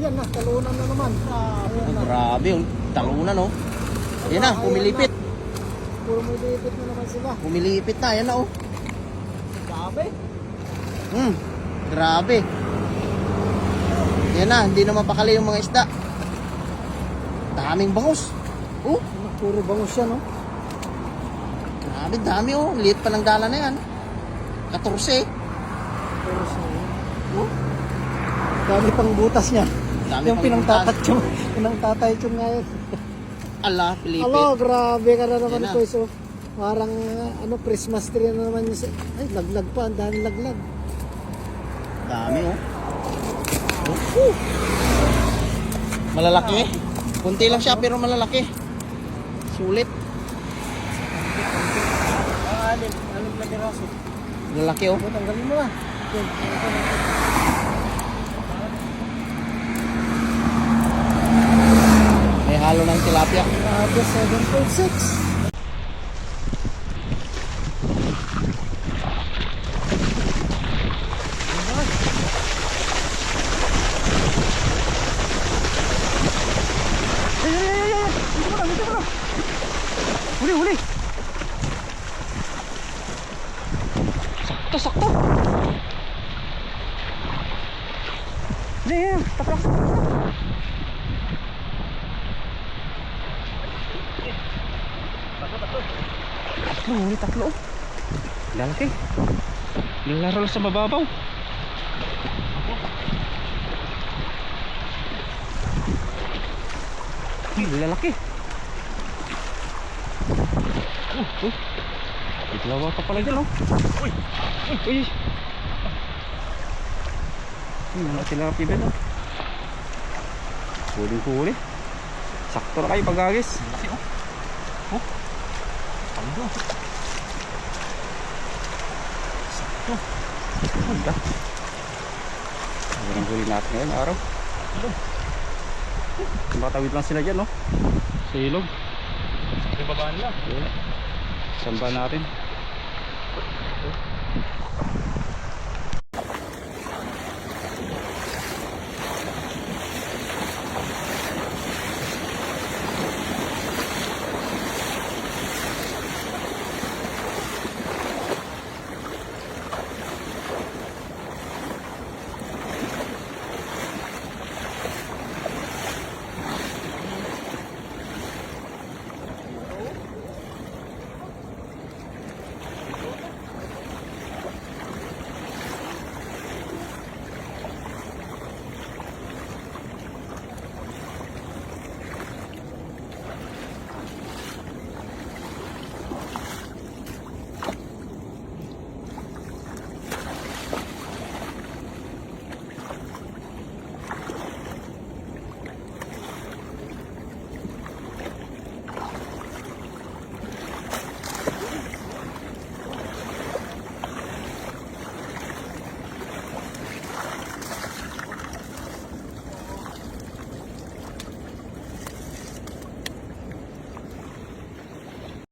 yan na, talunan na naman. Oh, grabe, oh. Talunan, oh. Ayan na, pumilipit. Puro mulipit na naman sila. Pumilipit na, ayan na, oh. Grabe. Grabe. Ayan na, hindi na mapakali yung mga isda. Daming bangus. Oh, Puro bangus yan, no? grabe, dami, oh. Liit pa ng gala na yan. 14. Puro siya. Oh, Dami pang butas niya. dami Yung pang pinangtataychong. Pinangtataychong nga yun. ala, pilipit. Alo, grabe ka na naman Yan na. ito. So, parang Christmas tree na naman yung... Ay, laglag pa. Ang daming laglag. Dami, oh. Oh. Malalaki. Kunti lang siya pero malalaki. Sulit. Alim na piraso. Malalaki, oh. Tanggalin mo na. May halo ng tilapia. Grabe, 7.6. Huli. Sakto. Yan, tapak. Tatlo. Lalaki. Nilalaro sa mababaw. Lalaki. Dalawa pa pala dyan, oh. Uy. Mga tilapia ba, no? Huling-huli. Sakto na kayo pag-agis. Laki, oh. Pando. Sakto. Ganda. Ang huli natin ngayon, araw. Matawid lang sila dyan, no? Sa ilog. Sa babaan lang. Samba natin.